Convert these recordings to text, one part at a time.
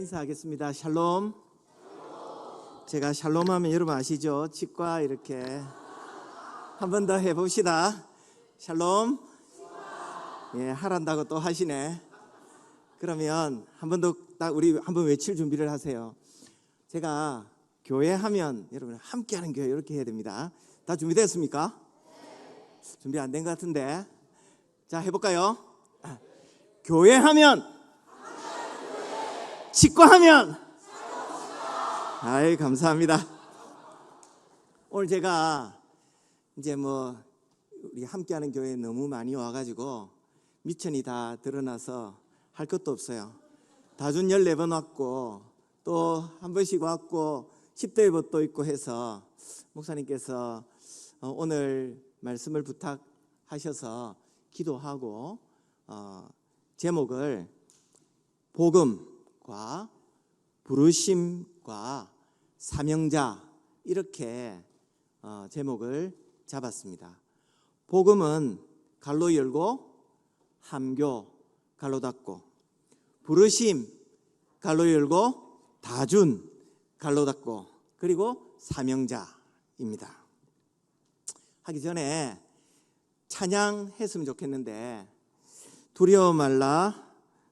인사하겠습니다. 샬롬. 제가 샬롬 하면 여러분 아시죠? 치과 이렇게 한 번 더 해봅시다. 샬롬. 예, 하란다고 또 하시네. 그러면 한 번 더 딱 우리 한번 외칠 준비를 하세요. 제가 교회 하면 여러분 함께하는 교회 이렇게 해야 됩니다. 다 준비됐습니까? 준비 안 된 것 같은데. 자, 해볼까요? 교회 하면, 치과 하면. 아이, 감사합니다. 오늘 제가 이제 우리 함께하는 교회에 너무 많이 와가지고 미천이 다 드러나서 할 것도 없어요. 다준 14번 왔고 또 한 번씩 왔고 10대 예배도 있고 해서 목사님께서 오늘 말씀을 부탁하셔서 기도하고 제목을 복음과 부르심과 사명자 이렇게 제목을 잡았습니다. 복음은 갈로 열고 함교 갈로 닫고, 부르심 갈로 열고 다준 갈로 닫고, 그리고 사명자입니다. 하기 전에 찬양했으면 좋겠는데, 두려워 말라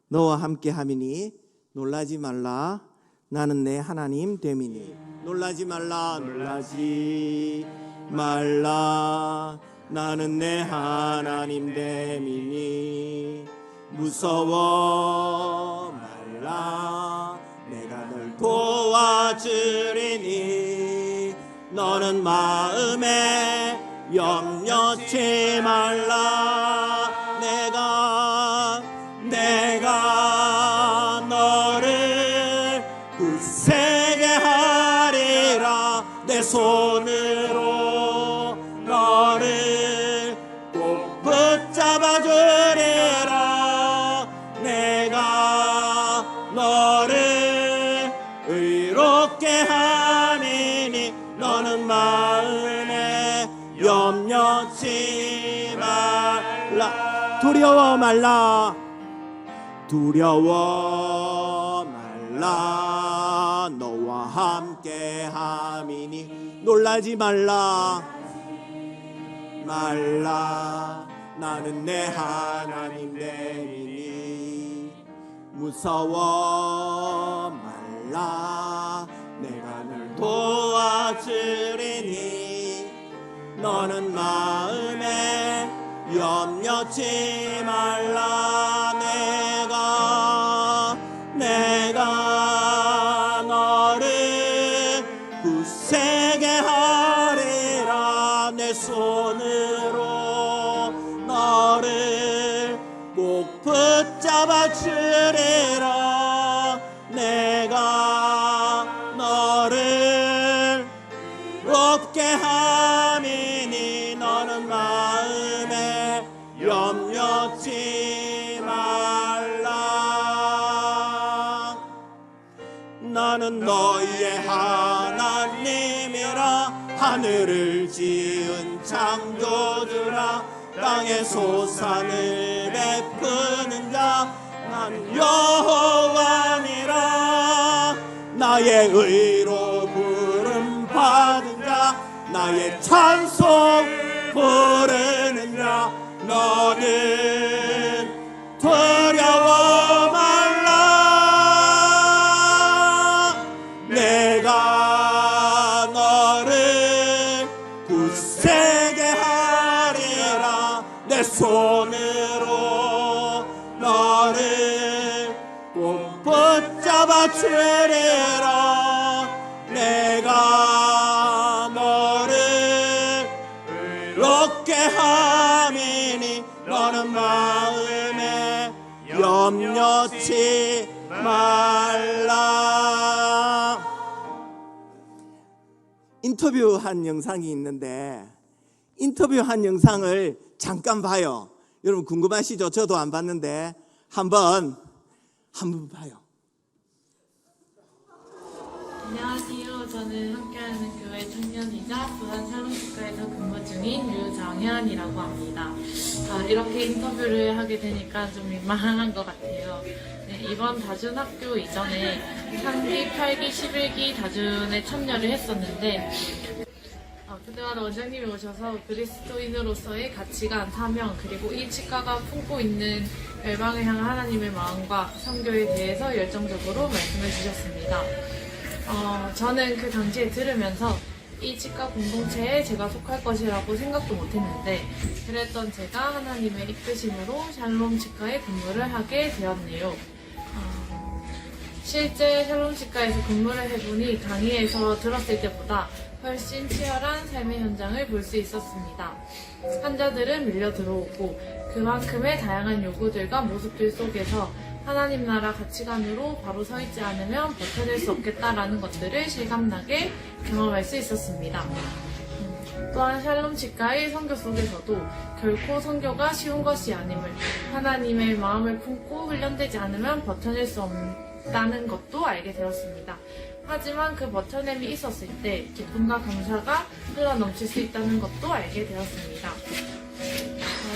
너와 함께 함이니 놀라지 말라 나는 내 하나님 됨이니. 놀라지 말라, 놀라지 말라 나는 내 하나님 됨이니. 무서워 말라 내가 널 도와주리니. 너는 마음에 염려치 말라. 내가 너를 굳세게 하리라. 내 손으로 너를 꼭 붙잡아 주리라. 내가 너를 의롭게 함이니. 너는 마음에 염려치 말라. 두려워 말라, 두려워 말라 너와 함께 함이니. 놀라지 말라 나는 내 하나님 됨이니. 무서워 말라 내가 널 도와주리니. 너는 마음에 염려치 말라. 내가 너를 굳세게 하리라. 내 손으로 너를 꼭 붙잡아 주리라. 내가 너를 높게 함이니. 너는 마음에 염려치 말라. 나는 너희의 하나님이라. 하늘을 지은 창조주라. 땅의 소산을 베푸는 자. 나는 여호와니라. 나의 의로 부름 받은 자. 나의 찬송 부르는 자. 너는 두려워 말라. 내가 너를 굳세게 하리라. 내 손으로 너를 꼭 붙잡아 주리라. 내가 너를 의롭게 함이니. 너는 마음에 염려치 말라. 인터뷰한 영상이 있는데 인터뷰한 영상을 잠깐 봐요. 여러분 궁금하시죠? 저도 안 봤는데 한번 봐요. 안녕하세요. 저는 함께하는 교회 청년이자 부산 샬롬치과에서 근무 중인 류정현이라고 합니다. 이렇게 인터뷰를 하게 되니까 좀 민망한 것 같아요. 네, 이번 다준학교 이전에 3기, 8기, 11기 다준에 참여를 했었는데 그동안 원장님이 오셔서 그리스도인으로서의 가치관, 사명, 그리고 이 치과가 품고 있는 열방을 향한 하나님의 마음과 선교에 대해서 열정적으로 말씀해 주셨습니다. 저는 그 당시에 들으면서 이 치과 공동체에 제가 속할 것이라고 생각도 못했는데 그랬던 제가 하나님의 이끄심으로 샬롬 치과에 근무를 하게 되었네요. 실제 샬롬 치과에서 근무를 해보니 강의에서 들었을 때보다 훨씬 치열한 삶의 현장을 볼 수 있었습니다. 환자들은 밀려 들어오고 그만큼의 다양한 요구들과 모습들 속에서 하나님 나라 가치관으로 바로 서 있지 않으면 버텨낼 수 없겠다라는 것들을 실감나게 경험할 수 있었습니다. 또한 샬롬 치과의 선교 속에서도 결코 선교가 쉬운 것이 아님을, 하나님의 마음을 품고 훈련되지 않으면 버텨낼 수 없다는 것도 알게 되었습니다. 하지만 그 버텨냄이 있었을 때 기쁨과 감사가 흘러넘칠 수 있다는 것도 알게 되었습니다.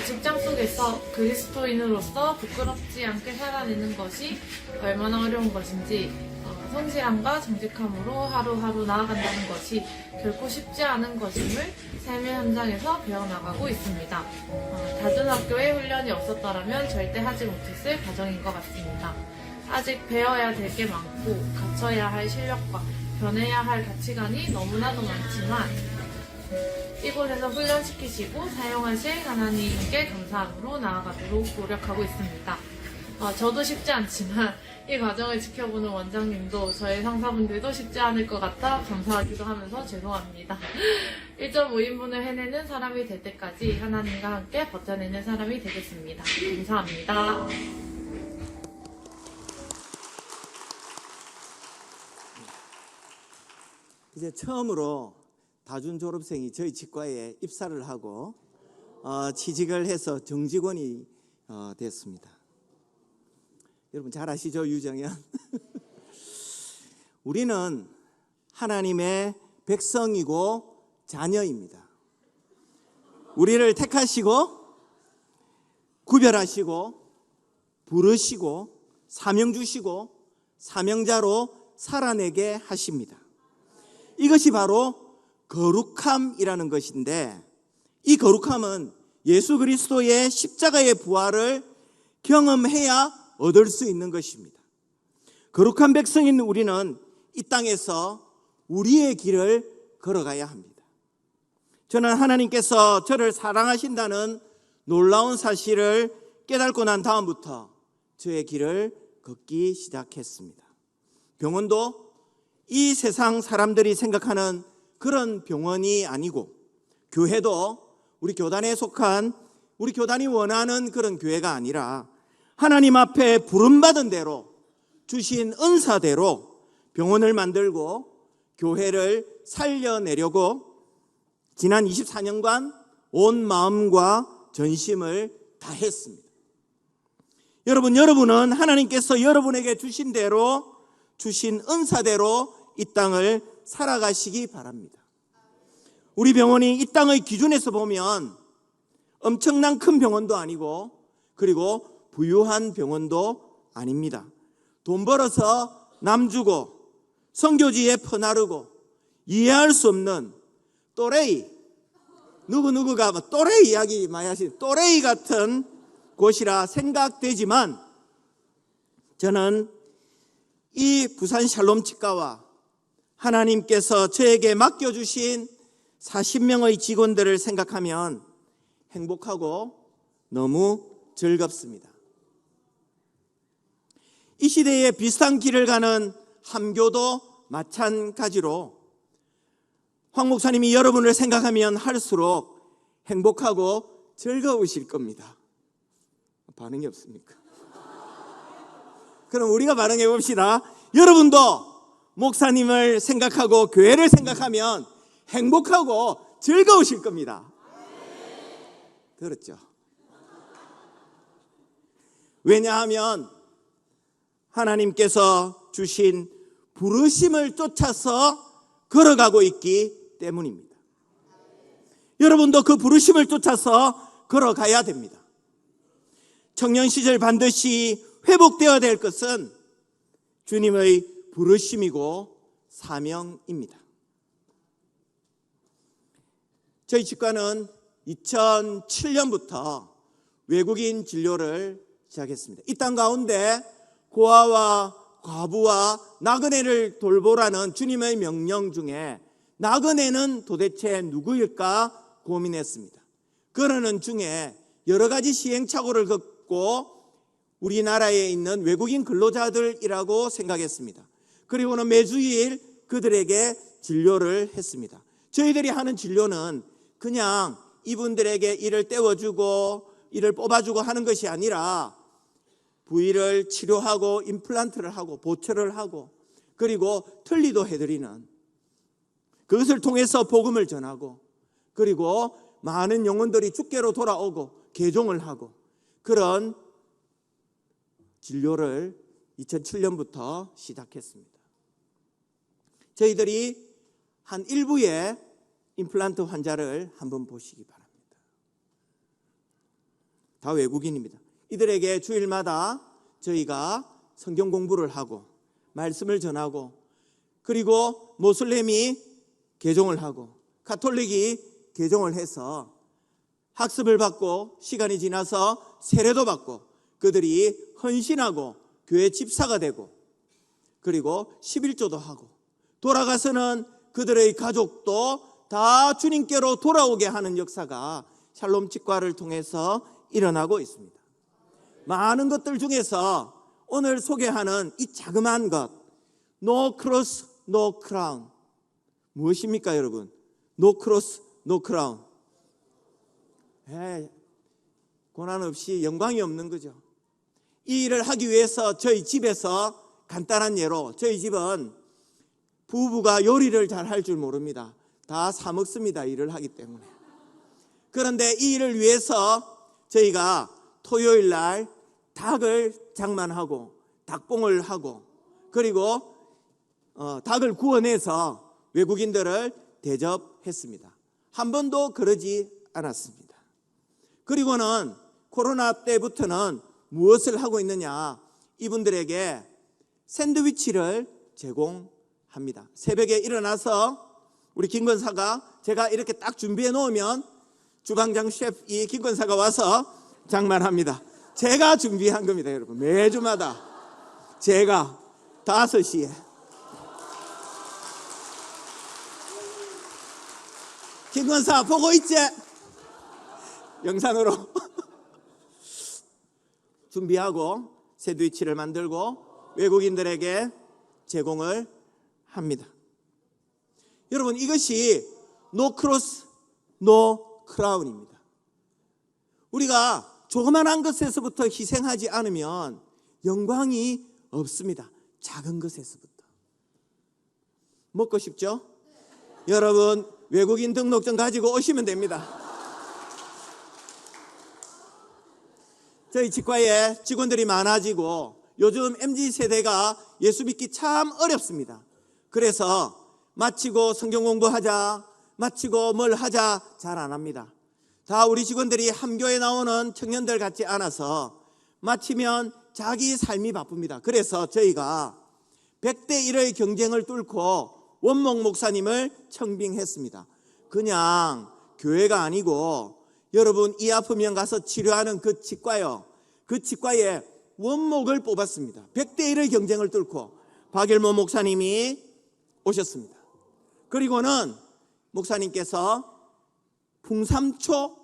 직장 속에서 그리스도인으로서 부끄럽지 않게 살아내는 것이 얼마나 어려운 것인지, 성실함과 정직함으로 하루하루 나아간다는 것이 결코 쉽지 않은 것임을 삶의 현장에서 배워나가고 있습니다. 다준학교에 훈련이 없었더라면 절대 하지 못했을 과정인 것 같습니다. 아직 배워야 될 게 많고 갖춰야 할 실력과 변해야 할 가치관이 너무나도 많지만 이곳에서 훈련시키시고 사용하실 하나님께 감사함으로 나아가도록 노력하고 있습니다. 저도 쉽지 않지만 이 과정을 지켜보는 원장님도 저희 상사분들도 쉽지 않을 것 같아 감사하기도 하면서 죄송합니다. 1.5인분을 해내는 사람이 될 때까지 하나님과 함께 버텨내는 사람이 되겠습니다. 감사합니다. 이제 처음으로 다준 졸업생이 저희 치과에 입사를 하고 취직을 해서 정직원이 됐습니다. 여러분 잘 아시죠? 유정현. 우리는 하나님의 백성이고 자녀입니다. 우리를 택하시고 구별하시고 부르시고 사명 주시고 사명자로 살아내게 하십니다. 이것이 바로 거룩함이라는 것인데, 이 거룩함은 예수 그리스도의 십자가의 부활을 경험해야 얻을 수 있는 것입니다. 거룩한 백성인 우리는 이 땅에서 우리의 길을 걸어가야 합니다. 저는 하나님께서 저를 사랑하신다는 놀라운 사실을 깨닫고 난 다음부터 저의 길을 걷기 시작했습니다. 병원도 이 세상 사람들이 생각하는 그런 병원이 아니고, 교회도 우리 교단에 속한, 우리 교단이 원하는 그런 교회가 아니라 하나님 앞에 부름받은 대로 주신 은사대로 병원을 만들고 교회를 살려내려고 지난 24년간 온 마음과 전심을 다했습니다. 여러분은 하나님께서 여러분에게 주신 대로, 주신 은사대로 이 땅을 살아가시기 바랍니다. 우리 병원이 이 땅의 기준에서 보면 엄청난 큰 병원도 아니고, 그리고 부유한 병원도 아닙니다. 돈 벌어서 남 주고 선교지에 퍼나르고 이해할 수 없는 또레이, 누구가 또레이 이야기 많이 하시는 또레이 같은 곳이라 생각되지만, 저는 이 부산 샬롬 치과와 하나님께서 저에게 맡겨주신 40명의 직원들을 생각하면 행복하고 너무 즐겁습니다. 이 시대에 비슷한 길을 가는 함교도 마찬가지로 황 목사님이 여러분을 생각하면 할수록 행복하고 즐거우실 겁니다. 반응이 없습니까? 그럼 우리가 반응해 봅시다. 여러분도 목사님을 생각하고 교회를 생각하면 행복하고 즐거우실 겁니다. 그렇죠? 왜냐하면 하나님께서 주신 부르심을 쫓아서 걸어가고 있기 때문입니다. 여러분도 그 부르심을 쫓아서 걸어가야 됩니다. 청년 시절 반드시 회복되어야 될 것은 주님의 부르심이고 사명입니다. 저희 치과는 2007년부터 외국인 진료를 시작했습니다. 이 땅 가운데 고아와 과부와 나그네를 돌보라는 주님의 명령 중에 나그네는 도대체 누구일까 고민했습니다. 그러는 중에 여러 가지 시행착오를 겪고 우리나라에 있는 외국인 근로자들이라고 생각했습니다. 그리고는 매주일 그들에게 진료를 했습니다. 저희들이 하는 진료는 그냥 이분들에게 이를 떼어주고 이를 뽑아주고 하는 것이 아니라 부위를 치료하고 임플란트를 하고 보철을 하고 그리고 틀니도 해드리는, 그것을 통해서 복음을 전하고 그리고 많은 영혼들이 주께로 돌아오고 개종을 하고 그런 진료를 2007년부터 시작했습니다. 저희들이 한 일부의 임플란트 환자를 한번 보시기 바랍니다. 다 외국인입니다. 이들에게 주일마다 저희가 성경 공부를 하고 말씀을 전하고 그리고 모슬렘이 개종을 하고 가톨릭이 개종을 해서 학습을 받고 시간이 지나서 세례도 받고 그들이 헌신하고 교회 집사가 되고 그리고 11조도 하고 돌아가서는 그들의 가족도 다 주님께로 돌아오게 하는 역사가 샬롬 치과를 통해서 일어나고 있습니다. 많은 것들 중에서 오늘 소개하는 이 자그마한 것, No cross, no crown. 무엇입니까, 여러분? No cross, no crown. 고난 없이 영광이 없는 거죠. 이 일을 하기 위해서 저희 집에서 간단한 예로, 저희 집은 부부가 요리를 잘 할 줄 모릅니다. 다 사 먹습니다, 일을 하기 때문에. 그런데 이 일을 위해서 저희가 토요일 날 닭을 장만하고 닭봉을 하고 그리고 닭을 구워내서 외국인들을 대접했습니다. 한 번도 그러지 않았습니다. 그리고는 코로나 때부터는 무엇을 하고 있느냐, 이분들에게 샌드위치를 제공합니다. 새벽에 일어나서 우리 김권사가 제가 이렇게 딱 준비해 놓으면 주방장 셰프 이 김권사가 와서 장만합니다. 제가 준비한 겁니다, 여러분. 매주마다 제가 5시에 김권사 보고 있지? 영상으로 준비하고 샌드위치를 만들고 외국인들에게 제공을 합니다. 여러분, 이것이 No cross, no crown입니다. 우리가 조그만한 것에서부터 희생하지 않으면 영광이 없습니다. 작은 것에서부터. 먹고 싶죠? 여러분, 외국인 등록증 가지고 오시면 됩니다. 저희 치과에 직원들이 많아지고 요즘 MZ세대가 예수 믿기 참 어렵습니다. 그래서 마치고 성경 공부하자, 마치고 뭘 하자 잘 안 합니다. 다 우리 직원들이 함교에 나오는 청년들 같지 않아서 마치면 자기 삶이 바쁩니다. 그래서 저희가 100대 1의 경쟁을 뚫고 원목 목사님을 청빙했습니다. 그냥 교회가 아니고 여러분 이 아프면 가서 치료하는 그 치과요. 그 치과에 원목을 뽑았습니다. 100대 1의 경쟁을 뚫고 박일모 목사님이 오셨습니다. 그리고는 목사님께서 풍삼초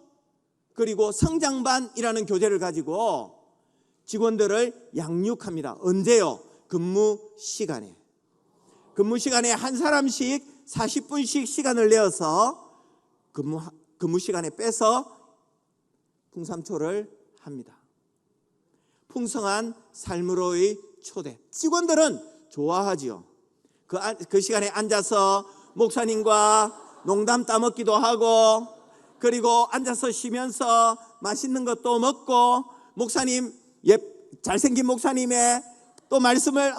그리고 성장반이라는 교재를 가지고 직원들을 양육합니다. 언제요? 근무 시간에. 근무 시간에 한 사람씩 40분씩 시간을 내어서 근무 시간에 빼서 풍삼초를 합니다. 풍성한 삶으로의 초대. 직원들은 좋아하지요. 그 시간에 앉아서 목사님과 농담 따먹기도 하고 그리고 앉아서 쉬면서 맛있는 것도 먹고 목사님 잘생긴 목사님의 또 말씀을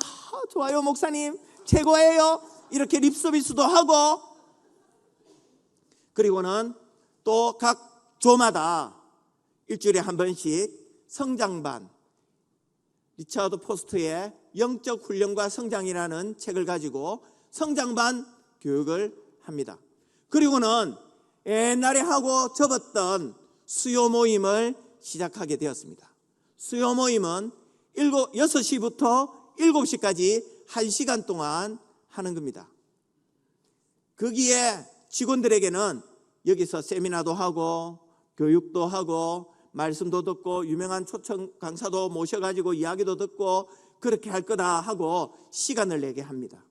좋아요 목사님 최고예요 이렇게 립서비스도 하고 그리고는 또 각 조마다 일주일에 한 번씩 성장반 리처드 포스트의 영적 훈련과 성장이라는 책을 가지고 성장반 교육을 합니다. 그리고는 옛날에 하고 접었던 수요 모임을 시작하게 되었습니다. 수요 모임은 6시부터 7시까지 1시간 동안 하는 겁니다. 거기에 직원들에게는 여기서 세미나도 하고 교육도 하고 말씀도 듣고 유명한 초청 강사도 모셔가지고 이야기도 듣고 그렇게 할 거다 하고 시간을 내게 합니다.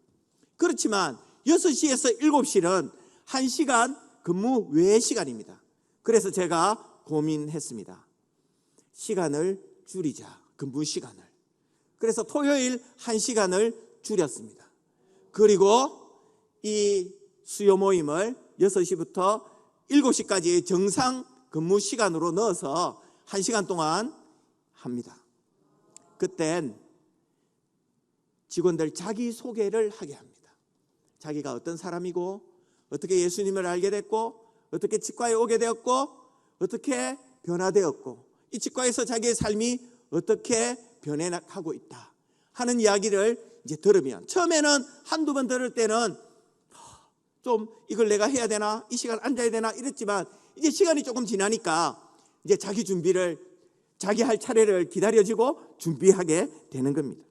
그렇지만 6시에서 7시는 1시간 근무 외의 시간입니다. 그래서 제가 고민했습니다. 시간을 줄이자, 근무 시간을. 그래서 토요일 1시간을 줄였습니다. 그리고 이 수요 모임을 6시부터 7시까지 정상 근무 시간으로 넣어서 1시간 동안 합니다. 그땐 직원들 자기소개를 하게 합니다. 자기가 어떤 사람이고 어떻게 예수님을 알게 됐고 어떻게 치과에 오게 되었고 어떻게 변화되었고 이 치과에서 자기의 삶이 어떻게 변해가고 있다 하는 이야기를 이제 들으면 처음에는 한두 번 들을 때는 좀 이걸 내가 해야 되나 이 시간 앉아야 되나 이랬지만 이제 시간이 조금 지나니까 이제 자기 할 차례를 기다려지고 준비하게 되는 겁니다.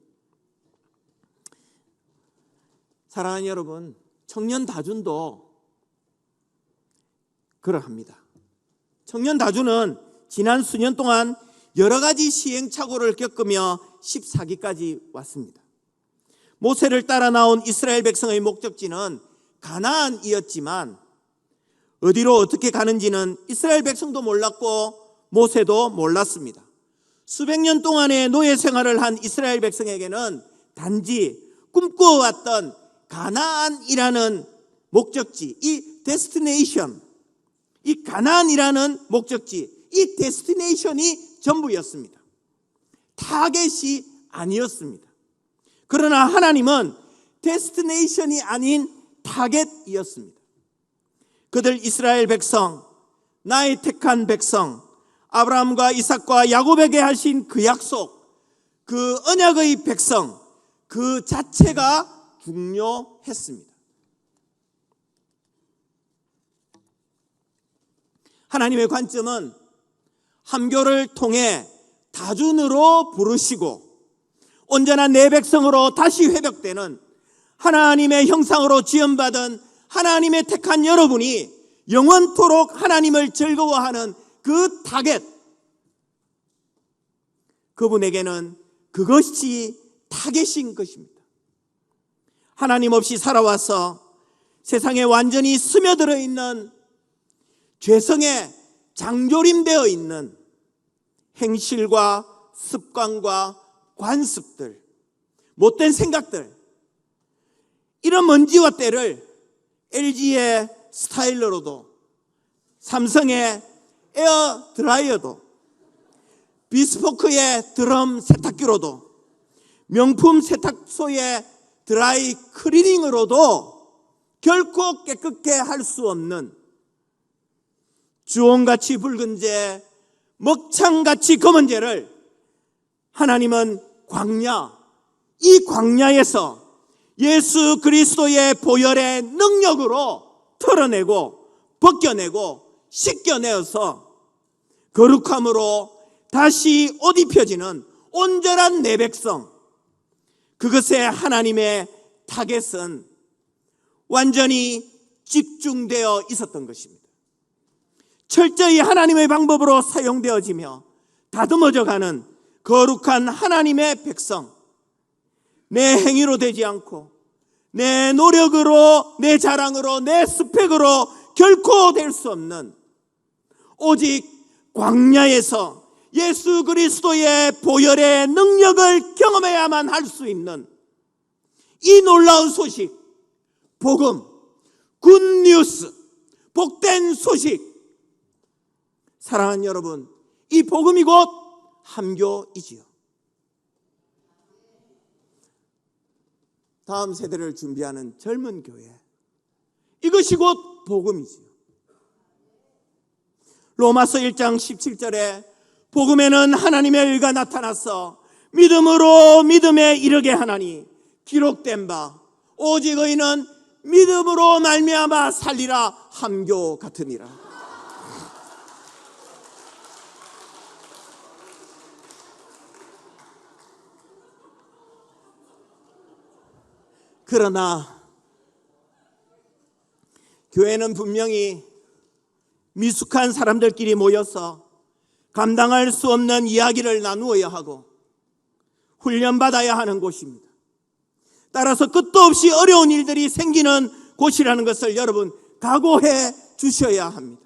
사랑하는 여러분, 청년 다준도 그러합니다. 청년 다주는 지난 수년 동안 여러 가지 시행착오를 겪으며 14기까지 왔습니다. 모세를 따라 나온 이스라엘 백성의 목적지는 가나안이었지만 어디로 어떻게 가는지는 이스라엘 백성도 몰랐고 모세도 몰랐습니다. 수백 년 동안의 노예 생활을 한 이스라엘 백성에게는 단지 꿈꿔왔던 가나안이라는 목적지, 이 데스티네이션, 이 가나안이라는 목적지, 이 데스티네이션이 전부였습니다. 타겟이 아니었습니다. 그러나 하나님은 데스티네이션이 아닌 타겟이었습니다. 그들 이스라엘 백성, 나의 택한 백성, 아브라함과 이삭과 야곱에게 하신 그 약속, 그 언약의 백성, 그 자체가 중요했습니다. 하나님의 관점은 함교를 통해 다준으로 부르시고 온전한 내 백성으로 다시 회복되는 하나님의 형상으로 지음받은 하나님의 택한 여러분이 영원토록 하나님을 즐거워하는 그 타겟, 그분에게는 그것이 타겟인 것입니다. 하나님 없이 살아와서 세상에 완전히 스며들어 있는 죄성에 장조림되어 있는 행실과 습관과 관습들, 못된 생각들, 이런 먼지와 때를 LG의 스타일러로도 삼성의 에어 드라이어도 비스포크의 드럼 세탁기로도 명품 세탁소의 드라이 클리닝으로도 결코 깨끗게 할 수 없는 주홍같이 붉은 재, 먹창같이 검은 재를 하나님은 광야, 이 광야에서 예수 그리스도의 보혈의 능력으로 털어내고 벗겨내고 씻겨내어서 거룩함으로 다시 옷 입혀지는 온전한 내 백성, 그것에 하나님의 타겟은 완전히 집중되어 있었던 것입니다. 철저히 하나님의 방법으로 사용되어지며 다듬어져가는 거룩한 하나님의 백성, 내 행위로 되지 않고 내 노력으로, 내 자랑으로, 내 스펙으로 결코 될 수 없는 오직 광야에서 예수 그리스도의 보혈의 능력을 경험해야만 할 수 있는 이 놀라운 소식, 복음, 굿뉴스, 복된 소식. 사랑하는 여러분, 이 복음이 곧 함교이지요. 다음 세대를 준비하는 젊은 교회, 이것이 곧 복음이지요. 로마서 1장 17절에 복음에는 하나님의 의가 나타나서 믿음으로 믿음에 이르게 하나니 기록된 바 오직 의인은 믿음으로 말미암아 살리라 함교 같으니라. 그러나 교회는 분명히 미숙한 사람들끼리 모여서 감당할 수 없는 이야기를 나누어야 하고 훈련받아야 하는 곳입니다. 따라서 끝도 없이 어려운 일들이 생기는 곳이라는 것을 여러분 각오해 주셔야 합니다.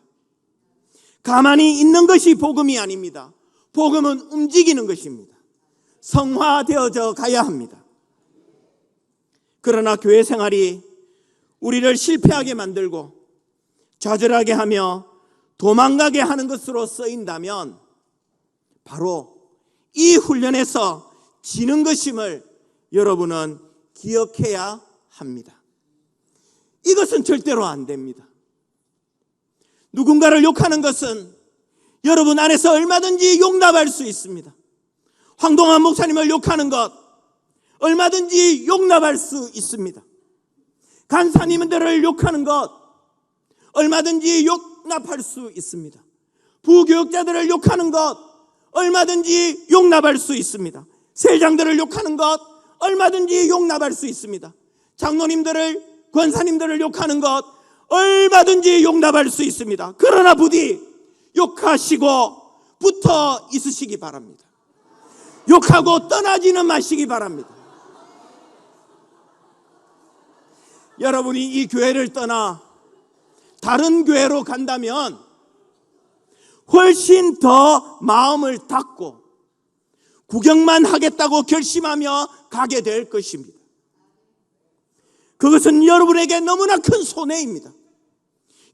가만히 있는 것이 복음이 아닙니다. 복음은 움직이는 것입니다. 성화되어져 가야 합니다. 그러나 교회 생활이 우리를 실패하게 만들고 좌절하게 하며 도망가게 하는 것으로 쓰인다면 바로 이 훈련에서 지는 것임을 여러분은 기억해야 합니다. 이것은 절대로 안 됩니다. 누군가를 욕하는 것은 여러분 안에서 얼마든지 용납할 수 있습니다. 황동환 목사님을 욕하는 것 얼마든지 용납할 수 있습니다. 간사님들을 욕하는 것 얼마든지 용납할 수 있습니다. 부교육자들을 욕하는 것 얼마든지 용납할 수 있습니다. 세장들을 욕하는 것 얼마든지 용납할 수 있습니다. 장로님들을, 권사님들을 욕하는 것 얼마든지 용납할 수 있습니다. 그러나 부디 욕하시고 붙어 있으시기 바랍니다. 욕하고 떠나지는 마시기 바랍니다. 여러분이 이 교회를 떠나 다른 교회로 간다면 훨씬 더 마음을 닫고 구경만 하겠다고 결심하며 가게 될 것입니다. 그것은 여러분에게 너무나 큰 손해입니다.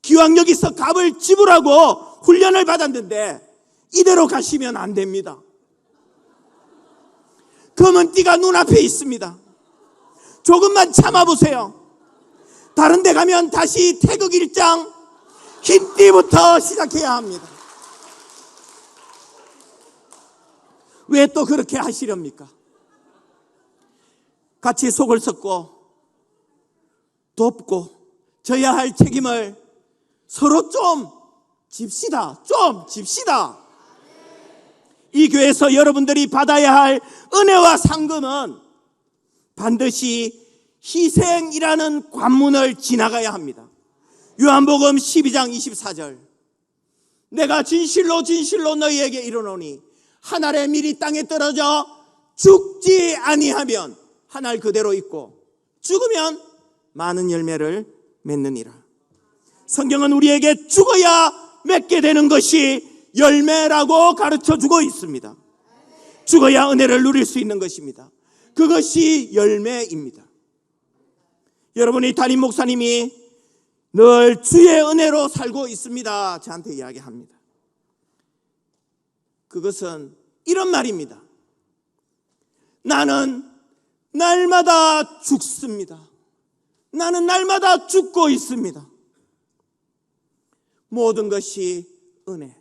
기왕 여기서 값을 지불하고 훈련을 받았는데 이대로 가시면 안 됩니다. 검은 띠가 눈앞에 있습니다. 조금만 참아보세요. 다른 데 가면 다시 태극 1장 흰 띠부터 시작해야 합니다. 왜 또 그렇게 하시렵니까? 같이 속을 썩고 돕고 져야 할 책임을 서로 좀 집시다. 이 교회에서 여러분들이 받아야 할 은혜와 상금은 반드시 희생이라는 관문을 지나가야 합니다. 요한복음 12장 24절 내가 진실로 너희에게 이르노니 한 알의 밀이 땅에 떨어져 죽지 아니하면 한 알 그대로 있고 죽으면 많은 열매를 맺느니라. 성경은 우리에게 죽어야 맺게 되는 것이 열매라고 가르쳐주고 있습니다. 죽어야 은혜를 누릴 수 있는 것입니다. 그것이 열매입니다. 여러분이 담임 목사님이 늘 주의 은혜로 살고 있습니다. 저한테 이야기합니다. 그것은 이런 말입니다. 나는 날마다 죽습니다. 나는 날마다 죽고 있습니다. 모든 것이 은혜,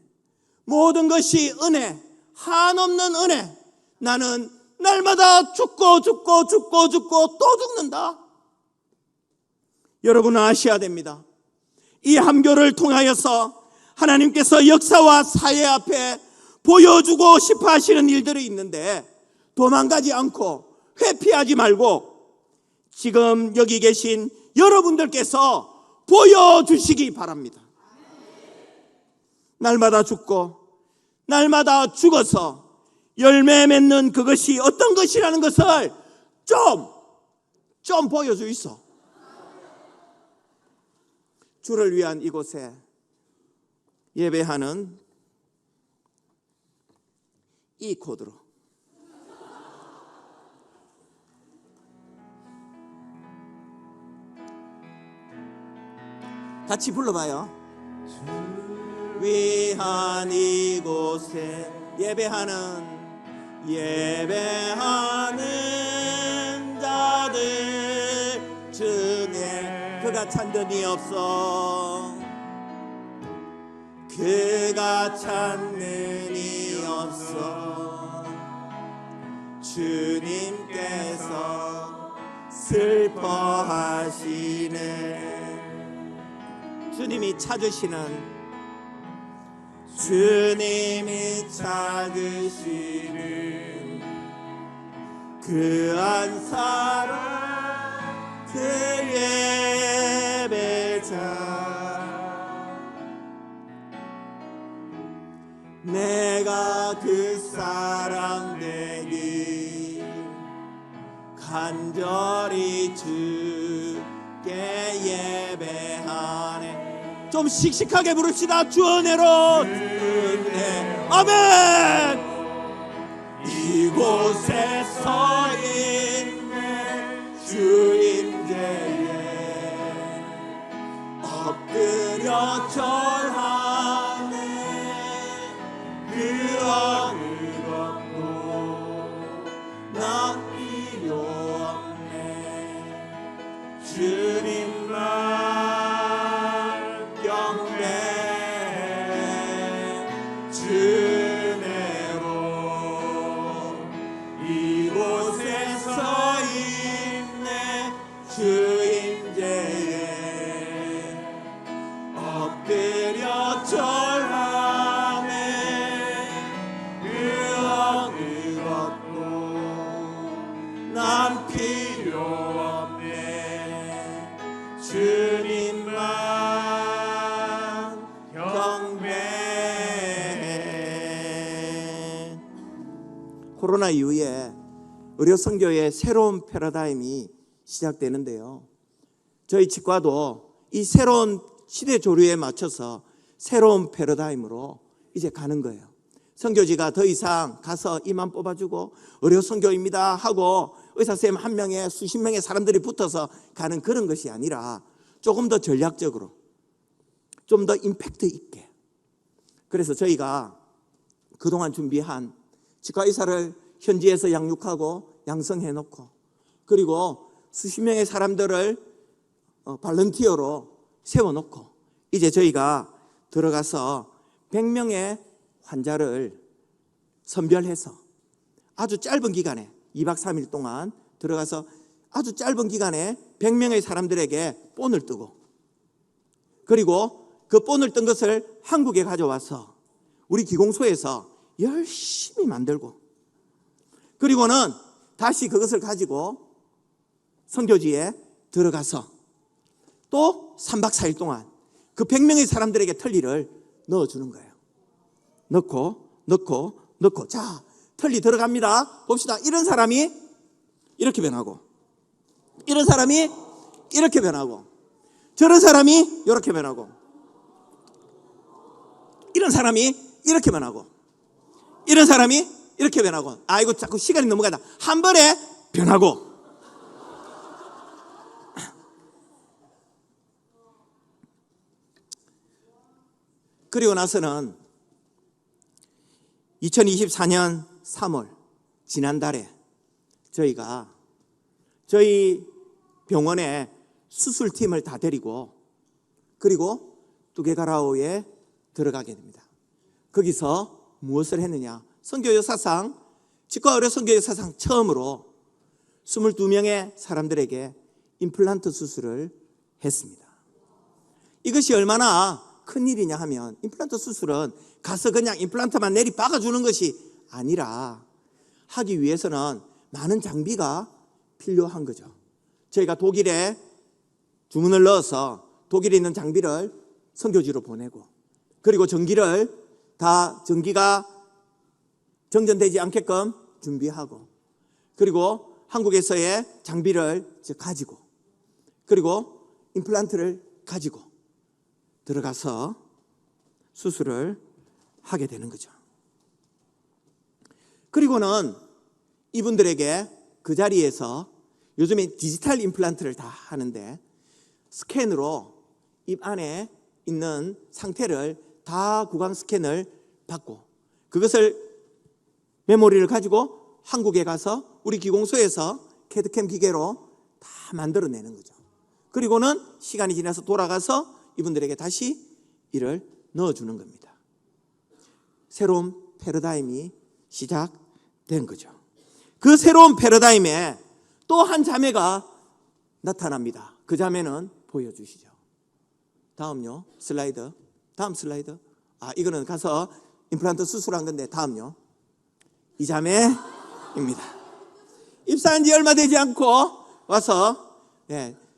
모든 것이 은혜, 한없는 은혜. 나는 날마다 죽고 또 죽는다. 여러분은 아셔야 됩니다. 이 함교를 통하여서 하나님께서 역사와 사회 앞에 보여주고 싶어 하시는 일들이 있는데 도망가지 않고 회피하지 말고 지금 여기 계신 여러분들께서 보여주시기 바랍니다. 날마다 죽고 날마다 죽어서 열매 맺는 그것이 어떤 것이라는 것을 좀 보여주이소. 주를 위한 이곳에 예배하는 이 코드로 같이 불러봐요. 위한 이곳에 예배하는 자들 중에 그가 찾는 이 없어. 그가 찾는 이 없어. 주님께서 슬퍼하시네. 주님이 찾으시는 그한 사랑 그 예배자, 내가 그 사랑 되기 간절히 주께 예배하네. 좀 씩씩하게 부릅시다. 주 은혜로 은혜. 아멘. 이곳에 서 있네 주 임재에 엎드려 절하네. 그 어느 것도 나 필요 없네. 주님만 경배해. 주네로 이곳에 서 있네 주 임재에 엎드려 절하네. 그 어느 것도 난 필요 없네. 주님만 경배해. 코로나 이후에 의료 선교의 새로운 패러다임이 시작되는데요, 저희 치과도 이 새로운 시대 조류에 맞춰서 새로운 패러다임으로 이제 가는 거예요. 선교지가 더 이상 가서 이만 뽑아주고 의료 선교입니다 하고 의사 선생님 한 명에 수십 명의 사람들이 붙어서 가는 그런 것이 아니라 조금 더 전략적으로, 좀 더 임팩트 있게. 그래서 저희가 그동안 준비한 치과 의사를 현지에서 양육하고 양성해 놓고, 그리고 수십 명의 사람들을 발런티어로 세워놓고 이제 저희가 들어가서 100명의 환자를 선별해서 아주 짧은 기간에 2박 3일 동안 들어가서 아주 짧은 기간에 100명의 사람들에게 본을 뜨고, 그리고 그 본을 뜬 것을 한국에 가져와서 우리 기공소에서 열심히 만들고, 그리고는 다시 그것을 가지고 선교지에 들어가서 또 3박 4일 동안 그 100명의 사람들에게 털리를 넣어주는 거예요. 넣고 자, 털리 들어갑니다. 봅시다. 이런 사람이 이렇게 변하고, 이런 사람이 이렇게 변하고, 저런 사람이 이렇게 변하고, 이런 사람이 이렇게 변하고, 이런 사람이 이렇게 변하고. 아이고 자꾸 시간이 넘어가다. 한 번에 변하고. 그리고 나서는 2024년 3월 지난달에 저희가 저희 병원에 수술팀을 다 데리고, 그리고 뚜게가라오에 들어가게 됩니다. 거기서 무엇을 했느냐, 선교 역사상, 치과 의료 선교 역사상 처음으로 22명의 사람들에게 임플란트 수술을 했습니다. 이것이 얼마나 큰일이냐 하면, 임플란트 수술은 가서 그냥 임플란트만 내리 박아주는 것이 아니라 하기 위해서는 많은 장비가 필요한 거죠. 저희가 독일에 주문을 넣어서 독일에 있는 장비를 선교지로 보내고, 그리고 전기가 정전되지 않게끔 준비하고, 그리고 한국에서의 장비를 가지고, 그리고 임플란트를 가지고 들어가서 수술을 하게 되는 거죠. 그리고는 이분들에게 그 자리에서, 요즘에 디지털 임플란트를 다 하는데 스캔으로 입 안에 있는 상태를 다 구강 스캔을 받고, 그것을 메모리를 가지고 한국에 가서 우리 기공소에서 캐드캠 기계로 다 만들어내는 거죠. 그리고는 시간이 지나서 돌아가서 이분들에게 다시 이를 넣어주는 겁니다. 새로운 패러다임이 시작된 거죠. 그 새로운 패러다임에 또 한 자매가 나타납니다. 그 자매는 보여주시죠. 다음요. 슬라이드. 다음 슬라이드. 이거는 가서 임플란트 수술한 건데 다음요. 이 자매입니다. 입사한 지 얼마 되지 않고 와서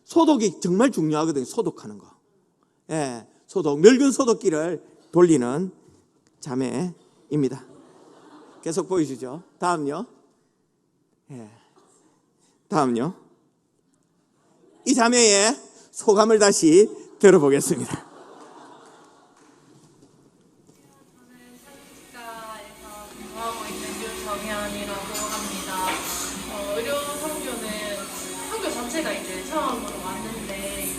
소독이 정말 중요하거든요. 소독하는 거. 소독, 멸균 소독기를 돌리는 자매입니다. 계속 보여주죠. 다음요. 다음요. 이 자매의 소감을 다시 들어보겠습니다. 저는 산부인과에서 근무하고 있는 유정현이라고 합니다. 의료 선교는 선교 자체가 이제 처음으로 왔는데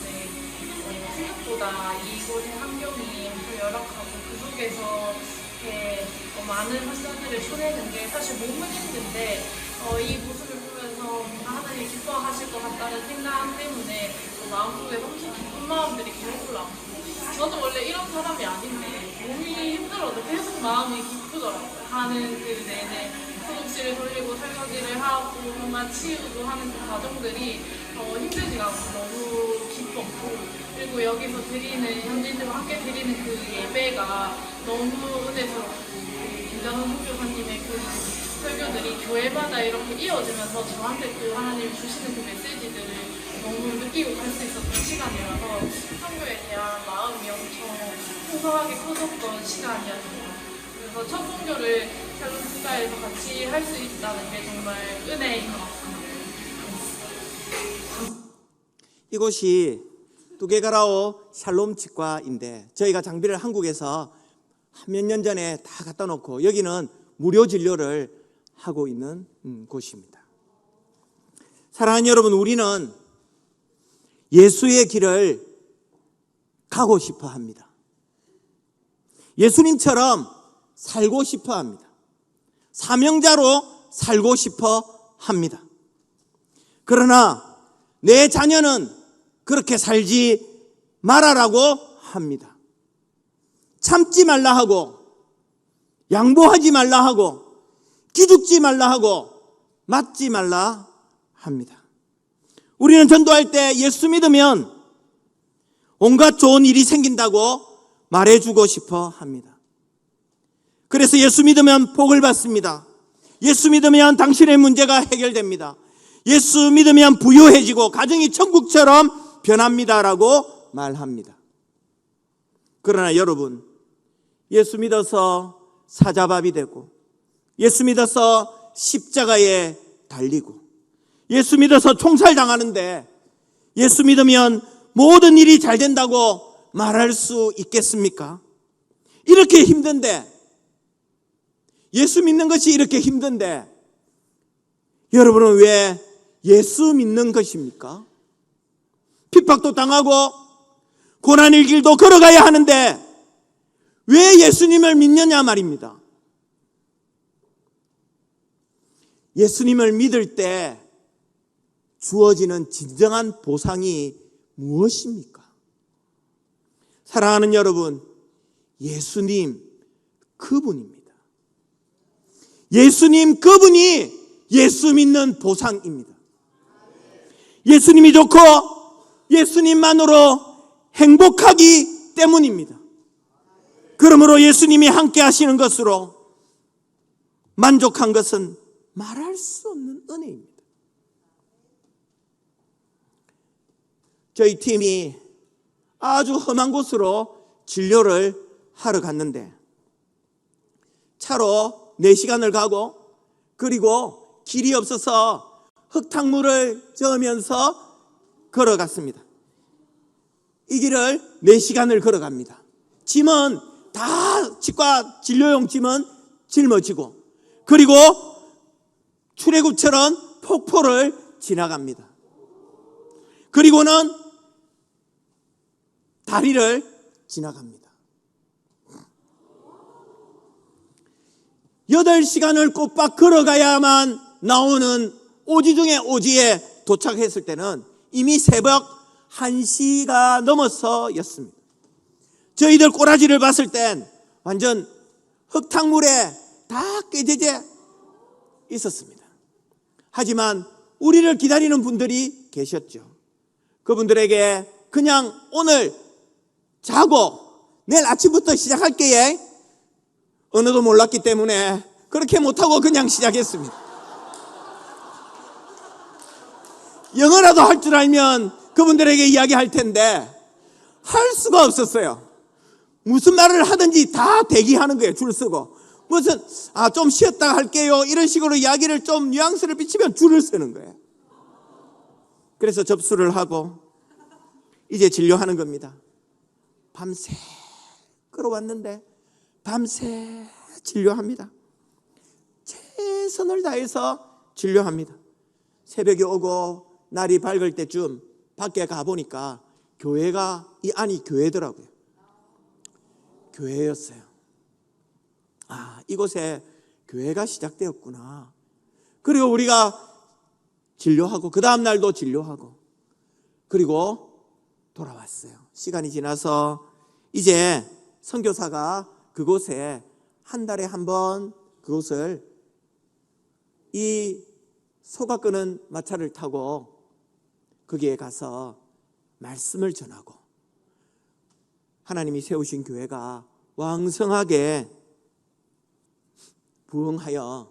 생각보다 이곳의 환경이 엄청 열악하고 그 속에서 이렇게 많은 학생들을 초대하는 게 사실 몸은 힘든데 이 모습을 보면서 뭔가 하나님이 기뻐하실 것 같다는 생각 때문에 마음속에 엄청 기쁜 마음들이 계속 올라왔고 저는 원래 이런 사람이 아닌데 몸이 힘들어도 계속 마음이 기쁘더라고요. 하는 그 내내 소독실을 돌리고 설거지를 하고 뭔가 치우고 하는 그 과정들이 힘들지가 않고 너무 기뻤고 그리고 여기서 드리는 현지인들과 함께 드리는 그 예배가 너무 은혜스럽고 김장훈 선교사님의 그 설교들이 교회마다 이렇게 이어지면서 저한테 또 하나님이 주시는 그 메시지들을 너무 느끼고 갈 수 있었던 시간이라서 선교에 대한 마음이 엄청 풍성하게 커졌던 시간이었습니다. 그래서 첫 선교를 샬롬 치과에서 같이 할 수 있다는 게 정말 은혜인 것 같습니다. 이곳이 두개가라오 샬롬 치과인데 저희가 장비를 한국에서 몇 년 전에 다 갖다 놓고 여기는 무료 진료를 하고 있는 곳입니다. 사랑하는 여러분, 우리는 예수의 길을 가고 싶어 합니다. 예수님처럼 살고 싶어 합니다. 사명자로 살고 싶어 합니다. 그러나 내 자녀는 그렇게 살지 말아라고 합니다. 참지 말라 하고 양보하지 말라 하고 기죽지 말라 하고 맞지 말라 합니다. 우리는 전도할 때 예수 믿으면 온갖 좋은 일이 생긴다고 말해주고 싶어 합니다. 그래서 예수 믿으면 복을 받습니다. 예수 믿으면 당신의 문제가 해결됩니다. 예수 믿으면 부유해지고 가정이 천국처럼 변합니다라고 말합니다. 그러나 여러분, 예수 믿어서 사자밥이 되고 예수 믿어서 십자가에 달리고 예수 믿어서 총살당하는데 예수 믿으면 모든 일이 잘 된다고 말할 수 있겠습니까? 이렇게 힘든데, 예수 믿는 것이 이렇게 힘든데 여러분은 왜 예수 믿는 것입니까? 핍박도 당하고 고난의 길도 걸어가야 하는데 왜 예수님을 믿느냐 말입니다. 예수님을 믿을 때 주어지는 진정한 보상이 무엇입니까? 사랑하는 여러분, 예수님 그분입니다. 예수님 그분이 예수 믿는 보상입니다. 예수님이 좋고 예수님만으로 행복하기 때문입니다. 그러므로 예수님이 함께 하시는 것으로 만족한 것은 말할 수 없는 은혜입니다. 저희 팀이 아주 험한 곳으로 진료를 하러 갔는데 차로 4시간을 가고 그리고 길이 없어서 흙탕물을 저으면서 걸어갔습니다. 이 길을 4시간을 걸어갑니다. 짐은 다 치과 진료용 짐은 짊어지고 그리고 출애굽처럼 폭포를 지나갑니다. 그리고는 다리를 지나갑니다. 8시간을 꼬박 걸어가야만 나오는 오지 중에 오지에 도착했을 때는 이미 새벽 1시가 넘어서였습니다. 저희들 꼬라지를 봤을 땐 완전 흙탕물에 다 깨져져 있었습니다. 하지만 우리를 기다리는 분들이 계셨죠. 그분들에게 그냥 오늘 자고 내일 아침부터 시작할게요. 언어도 몰랐기 때문에 그렇게 못하고 그냥 시작했습니다. 영어라도 할 줄 알면 그분들에게 이야기할 텐데 할 수가 없었어요. 무슨 말을 하든지 다 대기하는 거예요. 줄 서고. 무슨 좀 쉬었다 할게요 이런 식으로 이야기를 좀 뉘앙스를 비치면 줄을 서는 거예요. 그래서 접수를 하고 이제 진료하는 겁니다. 밤새 끌어왔는데 밤새 진료합니다. 최선을 다해서 진료합니다. 새벽에 오고 날이 밝을 때쯤 밖에 가보니까 교회가 이 안이 교회더라고요. 교회였어요. 이곳에 교회가 시작되었구나. 그리고 우리가 진료하고 그 다음 날도 진료하고 그리고 돌아왔어요. 시간이 지나서 이제 선교사가 그곳에 한 달에 한 번 그곳을 이 소가 끄는 마차를 타고 거기에 가서 말씀을 전하고 하나님이 세우신 교회가 왕성하게 부흥하여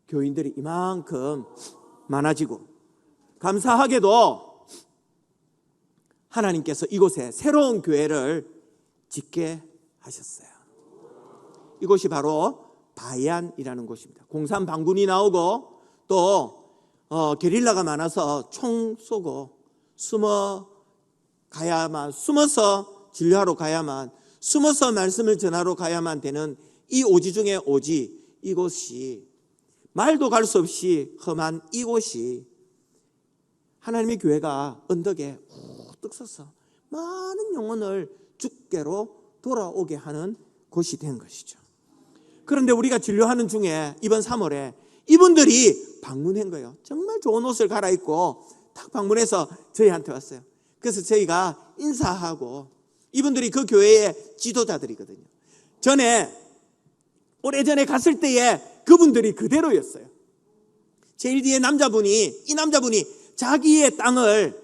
교인들이 이만큼 많아지고 감사하게도 하나님께서 이곳에 새로운 교회를 짓게 하셨어요. 이곳이 바로 바이안이라는 곳입니다. 공산 방군이 나오고 또 게릴라가 많아서 총 쏘고 숨어서 진료하러 가야만, 숨어서 말씀을 전하러 가야만 되는 이 오지 중에 오지, 이곳이 말도 갈 수 없이 험한 이곳이 하나님의 교회가 언덕에 우뚝 서서 많은 영혼을 주께로 돌아오게 하는 곳이 된 것이죠. 그런데 우리가 진료하는 중에 이번 3월에 이분들이 방문한 거예요. 정말 좋은 옷을 갈아입고 딱 방문해서 저희한테 왔어요. 그래서 저희가 인사하고, 이분들이 그 교회의 지도자들이거든요. 오래전에 갔을 때에 그분들이 그대로였어요. 제일 뒤에 이 남자분이 자기의 땅을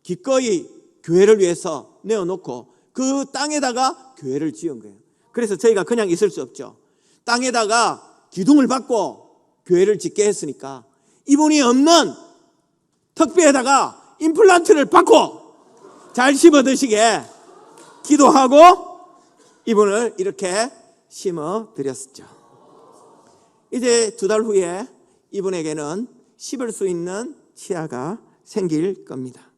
기꺼이 교회를 위해서 내어놓고 그 땅에다가 교회를 지은 거예요. 그래서 저희가 그냥 있을 수 없죠. 땅에다가 기둥을 박고 교회를 짓게 했으니까 이분이 없는 턱뼈에다가 임플란트를 박고 잘 심어 드시게 기도하고 이분을 이렇게 심어 드렸었죠. 이제 2달 후에 이분에게는 씹을 수 있는 치아가 생길 겁니다.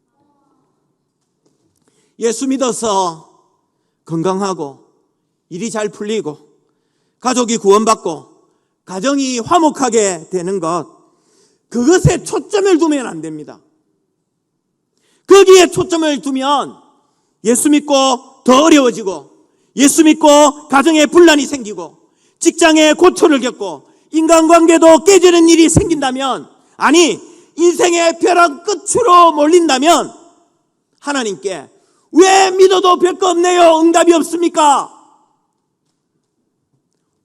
예수 믿어서 건강하고 일이 잘 풀리고 가족이 구원받고 가정이 화목하게 되는 것, 그것에 초점을 두면 안 됩니다. 거기에 초점을 두면 예수 믿고 더 어려워지고, 예수 믿고 가정에 분란이 생기고, 직장에 고초를 겪고, 인간관계도 깨지는 일이 생긴다면, 아니 인생의 벼랑 끝으로 몰린다면 하나님께 왜 믿어도 별거 없네요, 응답이 없습니까?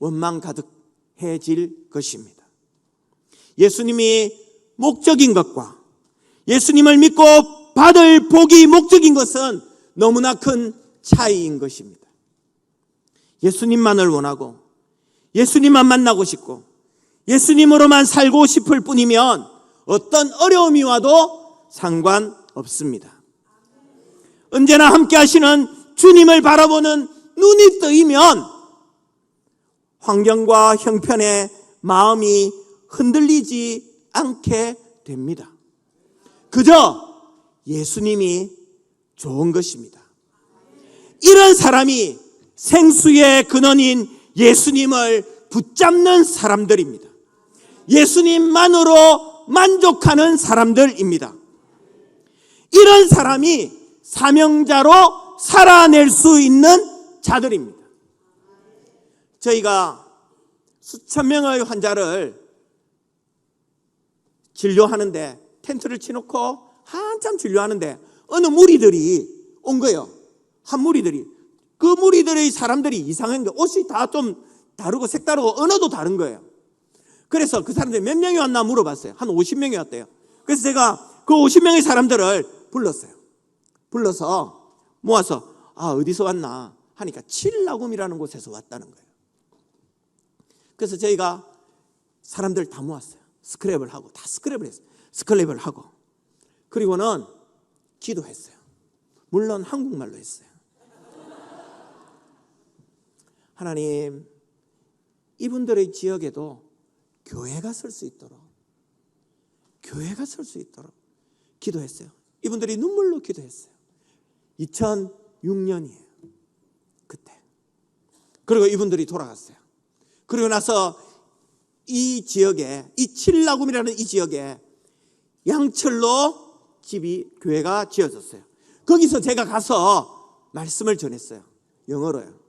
원망 가득해질 것입니다. 예수님이 목적인 것과 예수님을 믿고 받을 복이 목적인 것은 너무나 큰 차이인 것입니다. 예수님만을 원하고 예수님만 만나고 싶고 예수님으로만 살고 싶을 뿐이면 어떤 어려움이 와도 상관없습니다. 언제나 함께 하시는 주님을 바라보는 눈이 뜨이면 환경과 형편에 마음이 흔들리지 않게 됩니다. 그저 예수님이 좋은 것입니다. 이런 사람이 생수의 근원인 예수님을 붙잡는 사람들입니다. 예수님만으로 만족하는 사람들입니다. 이런 사람이 사명자로 살아낼 수 있는 자들입니다. 저희가 수천 명의 환자를 진료하는데, 텐트를 치놓고 한참 진료하는데 어느 무리들이 온 거예요. 한 무리들이. 그 무리들의 사람들이 이상한 거예요. 옷이 다 좀 다르고 색다르고 언어도 다른 거예요. 그래서 그 사람들이 몇 명이 왔나 물어봤어요. 한 50명이 왔대요. 그래서 제가 그 50명의 사람들을 불렀어요. 불러서 모아서 어디서 왔나 하니까 칠라굼이라는 곳에서 왔다는 거예요. 그래서 저희가 사람들 다 모았어요. 스크랩을 하고 다 스크랩을 했어요. 스크랩을 하고 그리고는 기도했어요. 물론 한국말로 했어요. 하나님, 이분들의 지역에도 교회가 설 수 있도록 기도했어요. 이분들이 눈물로 기도했어요. 2006년이에요. 그때. 그리고 이분들이 돌아갔어요. 그리고 나서 이 지역에, 이 칠라굼이라는 이 지역에 양철로 교회가 지어졌어요. 거기서 제가 가서 말씀을 전했어요. 영어로요.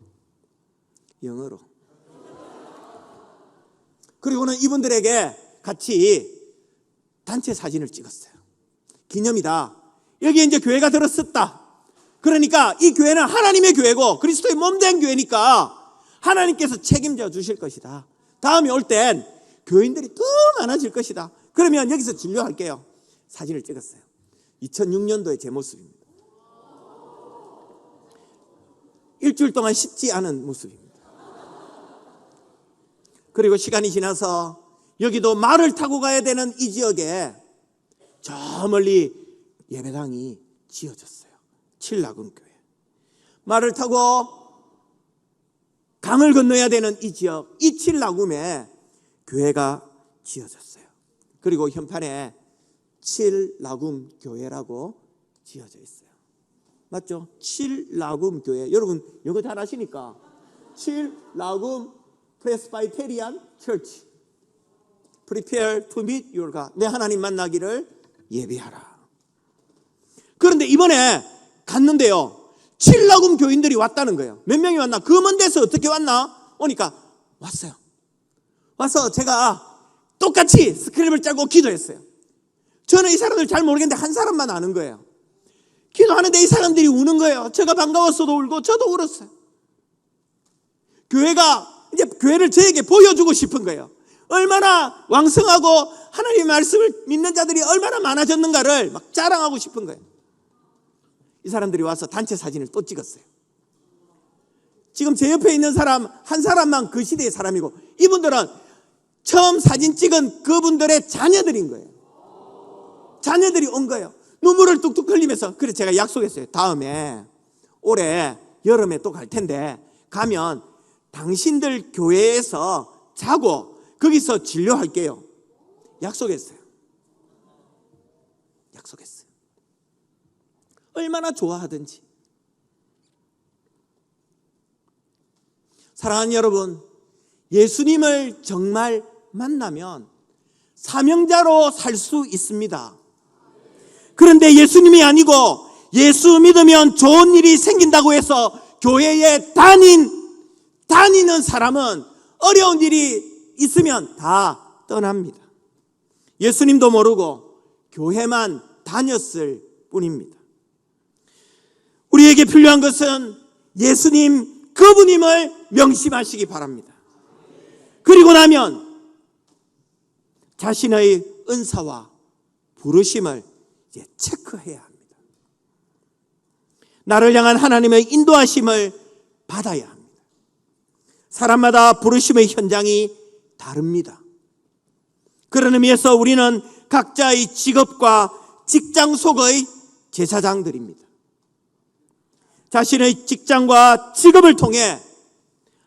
그리고는 이분들에게 같이 단체 사진을 찍었어요. 기념이다. 여기에 이제 교회가 들었었다. 그러니까 이 교회는 하나님의 교회고 그리스도의 몸된 교회니까 하나님께서 책임져 주실 것이다. 다음에 올 땐 교인들이 더 많아질 것이다. 그러면 여기서 진료할게요. 사진을 찍었어요. 2006년도의 제 모습입니다. 일주일 동안 씻지 않은 모습입니다. 그리고 시간이 지나서 여기도 말을 타고 가야 되는 이 지역에 저 멀리 예배당이 지어졌어요. 칠라굼 교회. 말을 타고 강을 건너야 되는 이 지역, 이 칠라굼에 교회가 지어졌어요. 그리고 현판에 칠라굼 교회라고 지어져 있어요. 맞죠? 칠라굼 교회. 여러분 영어 잘 아시니까 칠라굼 프레스바이테리안 처치. Prepare to meet your God. 내 하나님 만나기를 예비하라. 그런데 이번에 갔는데요, 칠라굼 교인들이 왔다는 거예요. 몇 명이 왔나? 그 먼 데서 어떻게 왔나? 오니까 왔어요. 와서 제가 똑같이 스크립을 짜고 기도했어요. 저는 이 사람들 잘 모르겠는데 한 사람만 아는 거예요. 기도하는데 이 사람들이 우는 거예요. 제가 반가웠어도 울고 저도 울었어요. 교회가 이제 교회를 저에게 보여주고 싶은 거예요. 얼마나 왕성하고 하나님의 말씀을 믿는 자들이 얼마나 많아졌는가를 막 자랑하고 싶은 거예요. 이 사람들이 와서 단체 사진을 또 찍었어요. 지금 제 옆에 있는 사람 한 사람만 그 시대의 사람이고 이분들은 처음 사진 찍은 그분들의 자녀들인 거예요. 자녀들이 온 거예요. 눈물을 뚝뚝 흘리면서. 그래서 제가 약속했어요. 다음에 올해 여름에 또 갈 텐데 가면 당신들 교회에서 자고 거기서 진료할게요. 약속했어요. 얼마나 좋아하든지. 사랑하는 여러분, 예수님을 정말 만나면 사명자로 살 수 있습니다. 그런데 예수님이 아니고 예수 믿으면 좋은 일이 생긴다고 해서 교회에 다니는 사람은 어려운 일이 있으면 다 떠납니다. 예수님도 모르고 교회만 다녔을 뿐입니다. 우리에게 필요한 것은 예수님 그분임을 명심하시기 바랍니다. 그리고 나면 자신의 은사와 부르심을 이제 체크해야 합니다. 나를 향한 하나님의 인도하심을 받아야 합니다. 사람마다 부르심의 현장이 다릅니다. 그런 의미에서 우리는 각자의 직업과 직장 속의 제사장들입니다. 자신의 직장과 직업을 통해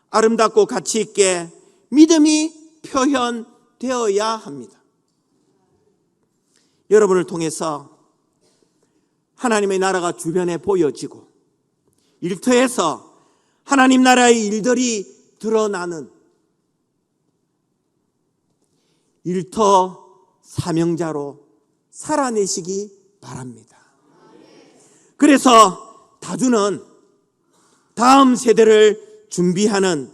아름답고 가치 있게 믿음이 표현되어야 합니다. 여러분을 통해서 하나님의 나라가 주변에 보여지고 일터에서 하나님 나라의 일들이 드러나는 일터 사명자로 살아내시기 바랍니다. 그래서 다주는 다음 세대를 준비하는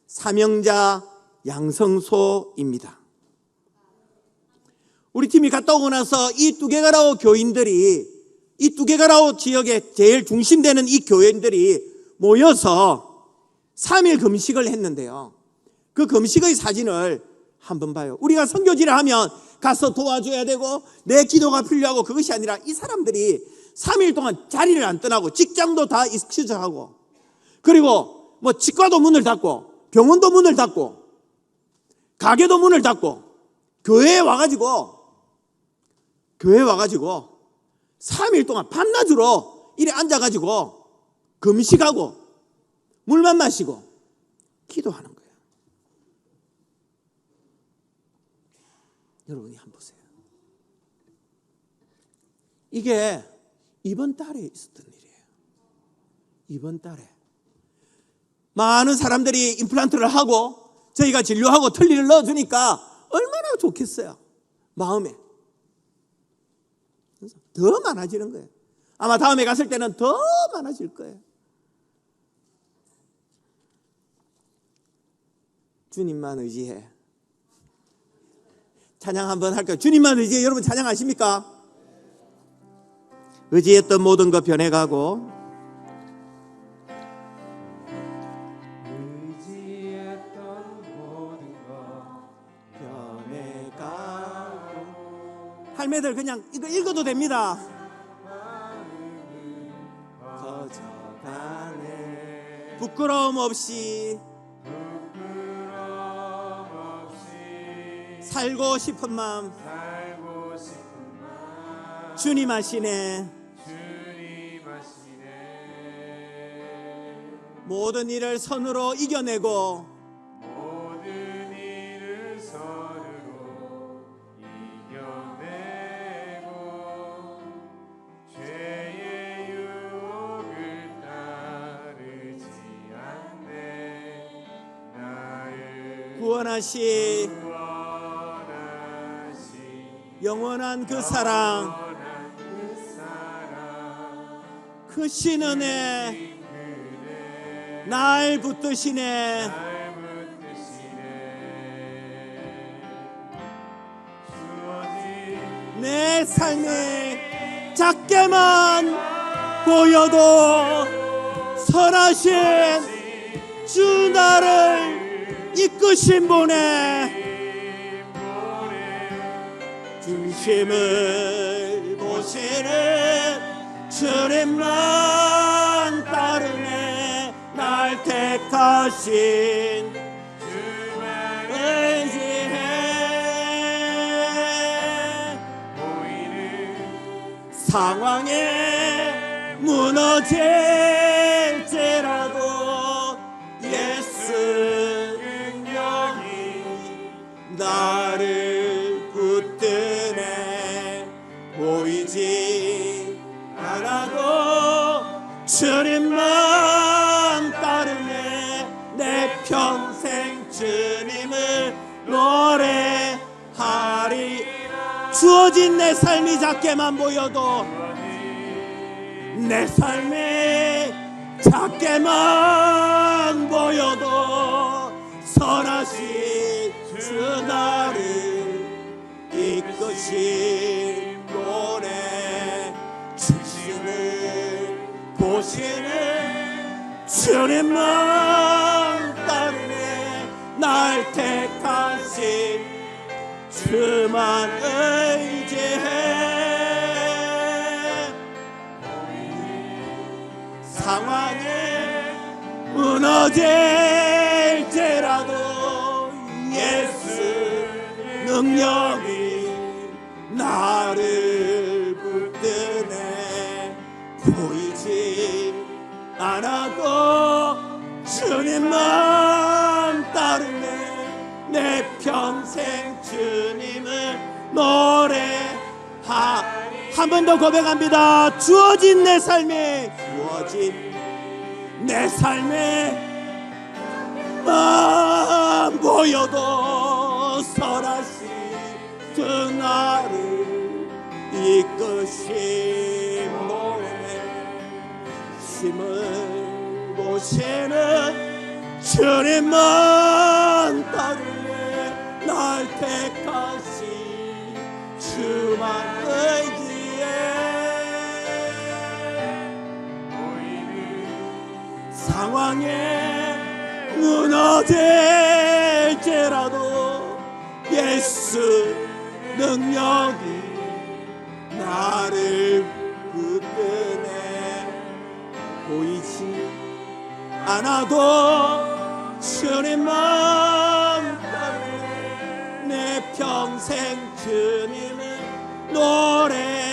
사명자 양성소입니다. 우리 팀이 갔다 오고 나서 이 뚜게가라오 교인들이, 이 뚜게가라오 지역의 제일 중심되는 이 교인들이 모여서 3일 금식을 했는데요. 그 금식의 사진을 한번 봐요. 우리가 선교지를 하면 가서 도와줘야 되고 내 기도가 필요하고 그것이 아니라 이 사람들이 3일 동안 자리를 안 떠나고 직장도 다 익스큐즈하고 그리고 뭐 치과도 문을 닫고 병원도 문을 닫고 가게도 문을 닫고 교회에 와가지고 3일 동안 밤낮으로 이래 앉아가지고 금식하고 물만 마시고 기도하는 거예요. 여러분이 한번 보세요. 이게 이번 달에 있었던 일이에요. 이번 달에 많은 사람들이 임플란트를 하고 저희가 진료하고 틀니를 넣어주니까 얼마나 좋겠어요. 마음에 더 많아지는 거예요. 아마 다음에 갔을 때는 더 많아질 거예요. 주님만 의지해. 찬양 한번 할까요? 주님만 의지해. 여러분 찬양하십니까? 의지했던 모든 것 변해가고 할매들 그냥 이거 읽어도 됩니다. 거저가네 부끄러움 없이 살고 싶은 마음 주님 하시네. 모든 일을 선으로 이겨내고 죄의 유혹을 따르지 않네. 나를 구원하시 영원한 그 사랑 크신 은혜 날 붙드시네. 내 삶이 작게만 보여도 선하신 주 나를 이끄신 분의 중심을 보시는 주님만 따르네. 날 택하신 주만 의지해. 보이는 상황에 무너질지라도 예수 능력이 나를 붙드네. 보이지 않아도 주님만 따르네. 내 평생 주님을 노래하리. 주어진 내 삶이 작게만 보여도 내 삶이 작게만 보여도 선하신 주 나를 이끄신 노래 주심을 보시는 주님만 따르네. 날 택하신 주만 의지해. 상황에 무너질지라도 예수 능력이 나를 붙드네. 보이지 않아도 주님만 따르네. 내 평생 주님을 노래하리. 한 번 더 고백합니다. 주어진 내 삶에 주어진 내 삶에 만 보여도 선하신 주 나를 이끄신 노래 힘을 보시는 주님만 따르네. 날 택하신 주만 의지해. 상황에 무너질지라도 예수 능력이 나를 붙드네. 보이지 않아도 주님 마음 따르네. 내 평생 주님을 노래하리라.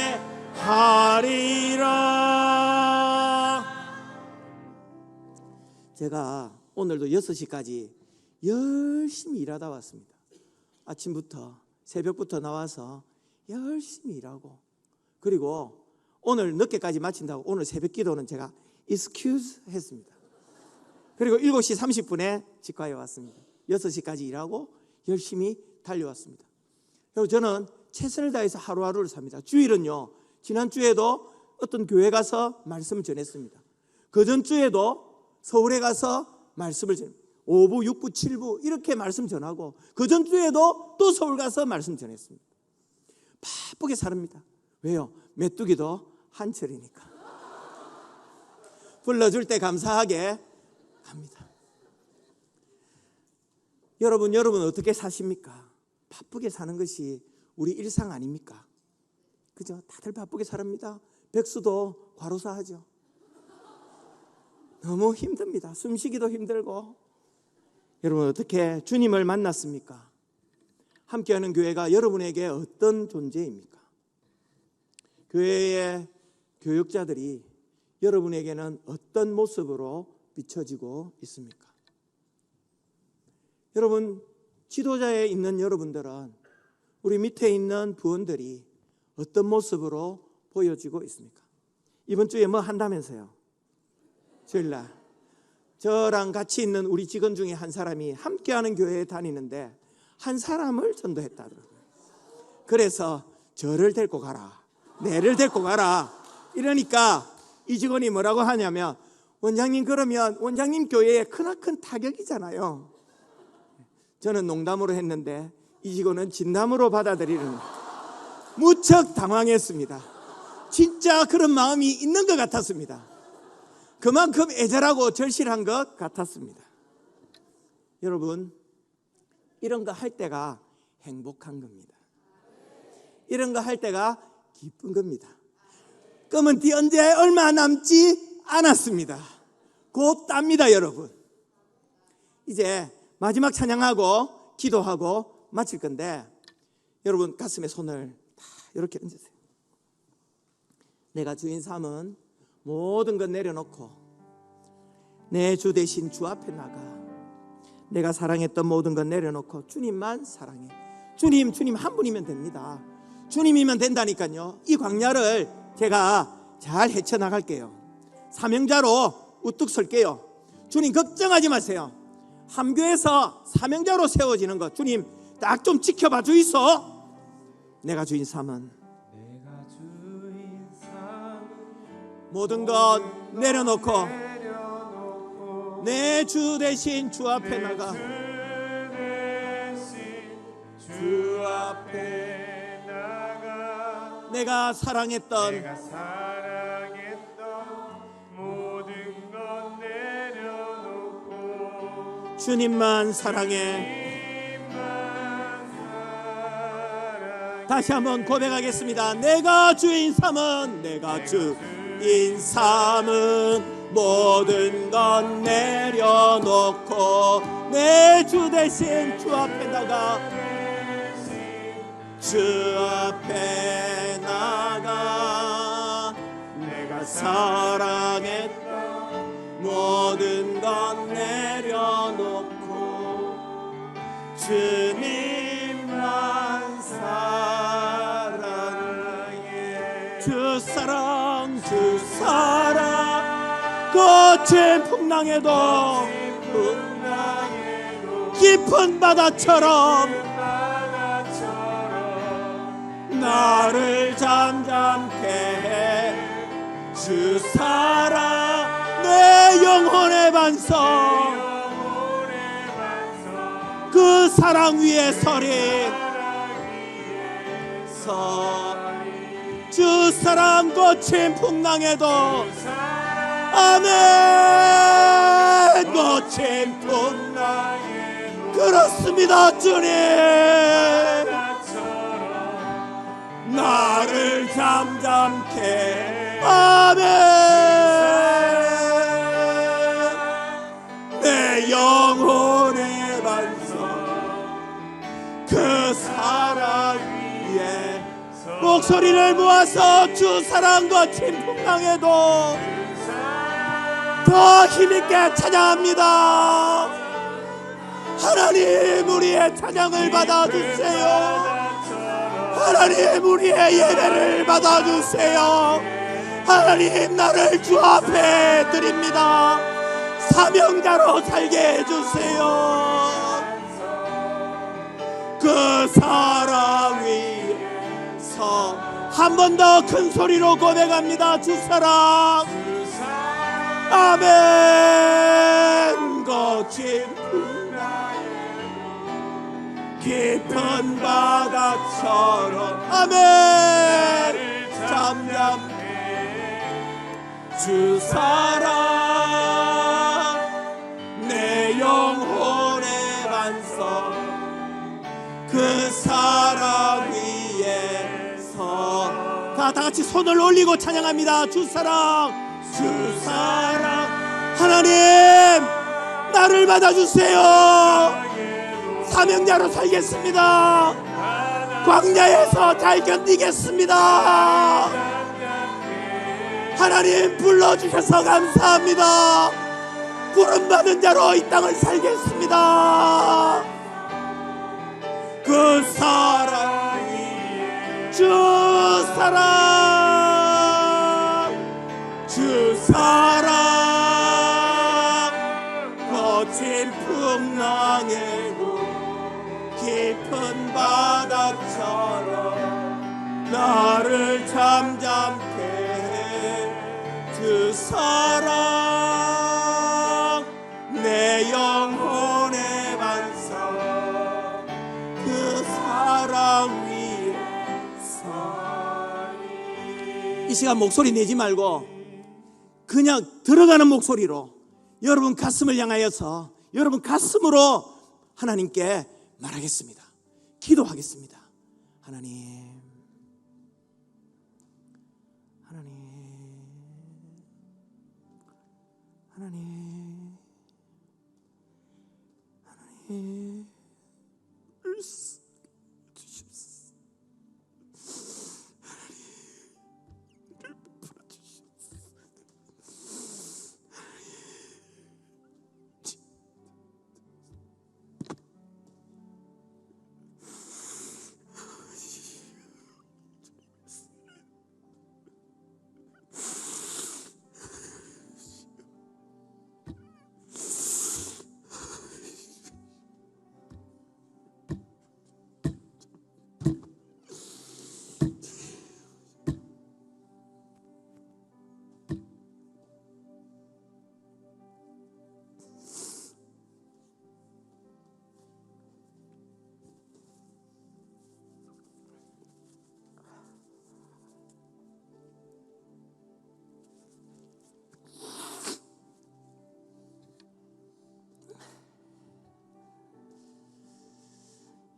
제가 오늘도 6시까지 열심히 일하다 왔습니다. 아침부터 새벽부터 나와서 열심히 일하고, 그리고 오늘 늦게까지 마친다고 오늘 새벽 기도는 제가 excuse 했습니다. 그리고 7시 30분에 직과에 왔습니다. 6시까지 일하고 열심히 달려왔습니다. 그리고 저는 최선을 다해서 하루하루를 삽니다. 주일은요, 지난주에도 어떤 교회 가서 말씀을 전했습니다. 그 전주에도 서울에 가서 말씀을 전했습니다. 5부, 6부, 7부 이렇게 말씀 전하고, 그 전주에도 또 서울 가서 말씀 전했습니다. 바쁘게 삽니다. 왜요? 메뚜기도 한철이니까. 불러줄 때 감사하게 합니다. 여러분 어떻게 사십니까? 바쁘게 사는 것이 우리 일상 아닙니까? 그죠? 다들 바쁘게 삽니다. 백수도 과로사 하죠. 너무 힘듭니다. 숨쉬기도 힘들고. 여러분 어떻게 주님을 만났습니까? 함께하는 교회가 여러분에게 어떤 존재입니까? 교회의 교육자들이 여러분에게는 어떤 모습으로 비춰지고 있습니까? 여러분, 지도자에 있는 여러분들은 우리 밑에 있는 부원들이 어떤 모습으로 보여지고 있습니까? 이번 주에 뭐 한다면서요? 주일날 저랑 같이 있는 우리 직원 중에 한 사람이 함께하는 교회에 다니는데 한 사람을 전도했다더라고요. 그래서 저를 데리고 가라, 내를 데리고 가라 이러니까 이 직원이 뭐라고 하냐면, 원장님 그러면 원장님 교회에 크나큰 타격이잖아요. 저는 농담으로 했는데 이 직원은 진담으로 받아들이는, 무척 당황했습니다. 진짜 그런 마음이 있는 것 같았습니다. 그만큼 애절하고 절실한 것 같았습니다. 여러분, 이런 거 할 때가 행복한 겁니다. 이런 거 할 때가 기쁜 겁니다. 검은 띠 언제 얼마 남지 않았습니다. 곧 땁니다. 여러분, 이제 마지막 찬양하고 기도하고 마칠 건데, 여러분 가슴에 손을 다 이렇게 얹으세요. 내가 주인 삼은 모든 것 내려놓고 내 주 대신 주 앞에 나가. 내가 사랑했던 모든 것 내려놓고 주님만 사랑해. 주님 한 분이면 됩니다. 주님이면 된다니까요. 이 광야를 제가 잘 헤쳐나갈게요. 사명자로 우뚝 설게요. 주님 걱정하지 마세요. 함교에서 사명자로 세워지는 것 주님 딱 좀 지켜봐 주이소. 내가 주인 삼은 모든 것 내려놓고 내 주 대신 주 앞에 나가. 주 앞에 나가. 내가 사랑했던 모든 것 내려놓고 주님만 사랑해. 다시 한번 고백하겠습니다. 내가 주인 삼은, 내가 주인 삼은 모든 것 내려놓고 내 주 대신 주 앞에 나가. 주 앞에 나가. 내가 사랑했던 모든 것 내려놓고 주님만 사랑해. 주 사랑, 주 사랑. 거친 풍랑에도 깊은 바다처럼 나를 잠잠케 해. 주 사랑 내 영혼의 반석. 그 사랑 위에 서리. 주 사랑 거친 풍랑에도 아멘. 거친 풍랑 그렇습니다 주님. 바다처럼 나를 잠잠케 아멘. 내 영혼의 반석 그 사랑 위에 목소리를 모아서 주 사랑과 진풍강에도 더 힘있게 찬양합니다. 하나님 우리의 찬양을 받아주세요. 하나님 우리의 예배를 받아주세요. 하나님 나를 주 앞에 드립니다. 사명자로 살게 해주세요. 그 사랑 위에서 한 번 더 큰 소리로 고백합니다. 주 사랑 아멘. 거친 깊은 바다처럼 아멘. 잠잠 주 사랑 내 영혼의 반석 그 사랑 위에서 다 같이 손을 올리고 찬양합니다. 주 사랑 주 사랑 하나님 나를 받아주세요. 사명자로 살겠습니다. 광야에서 잘 견디겠습니다. 하나님 불러주셔서 감사합니다. 부름받은 자로 이 땅을 살겠습니다. 그 사랑 위에 주 사랑 주 사랑 거친 풍랑에도 깊은 바다처럼 나를 잠잠케 해 그 사랑 내 영혼의 반석 그 사랑 위에서 이 시간 목소리 내지 말고 그냥 들어가는 목소리로 여러분 가슴을 향하여서 여러분 가슴으로 하나님께 말하겠습니다. 기도하겠습니다. 하나님 주시옵소서.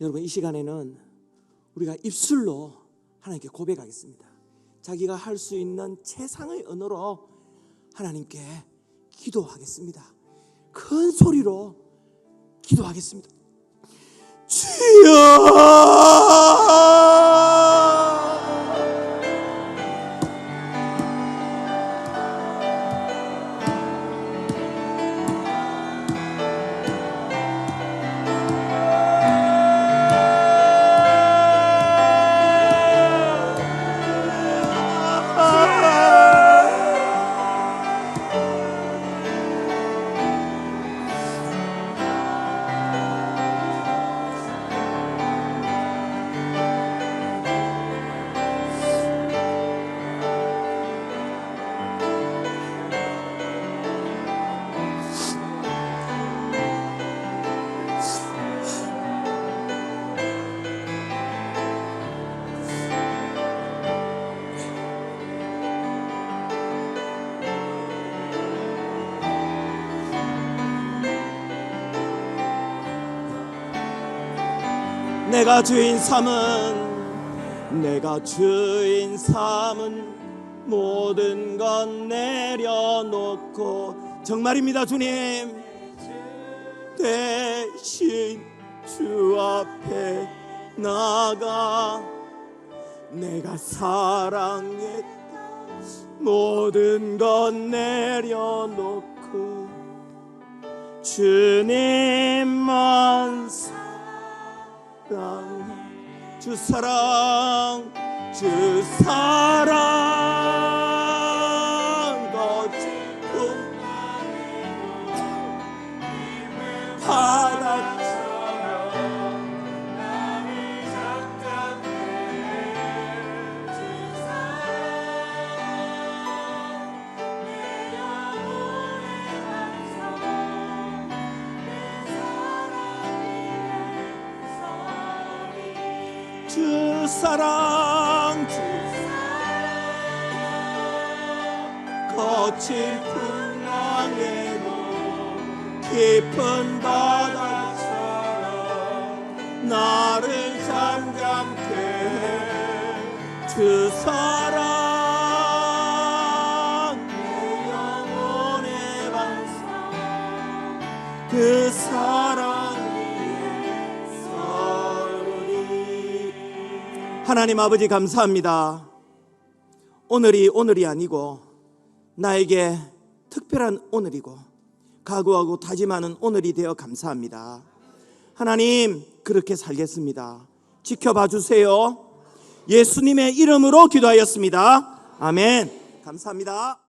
여러분 이 시간에는 우리가 입술로 하나님께 고백하겠습니다. 자기가 할 수 있는 최상의 언어로 하나님께 기도하겠습니다. 큰 소리로 기도하겠습니다. 주여 내가 주인 삼은 모든 건 내려놓고 정말입니다. 주님 대신 주 앞에 나가 내가 사랑했다 모든 건 내려놓고 주님만 사랑 주 사랑 거짓뿐 바다처럼 나를 잡잡네 주 사랑 내 영혼의 반성 내 사랑의 소리 주 사랑 거친 풍랑에도 깊은 바다처럼 나를 잠잠케 해 주 사랑 내 영혼의 반성 그 사랑 하나님 아버지 감사합니다. 오늘이 아니고 나에게 특별한 오늘이고 각오하고 다짐하는 오늘이 되어 감사합니다. 하나님 그렇게 살겠습니다. 지켜봐 주세요. 예수님의 이름으로 기도하였습니다. 아멘. 감사합니다.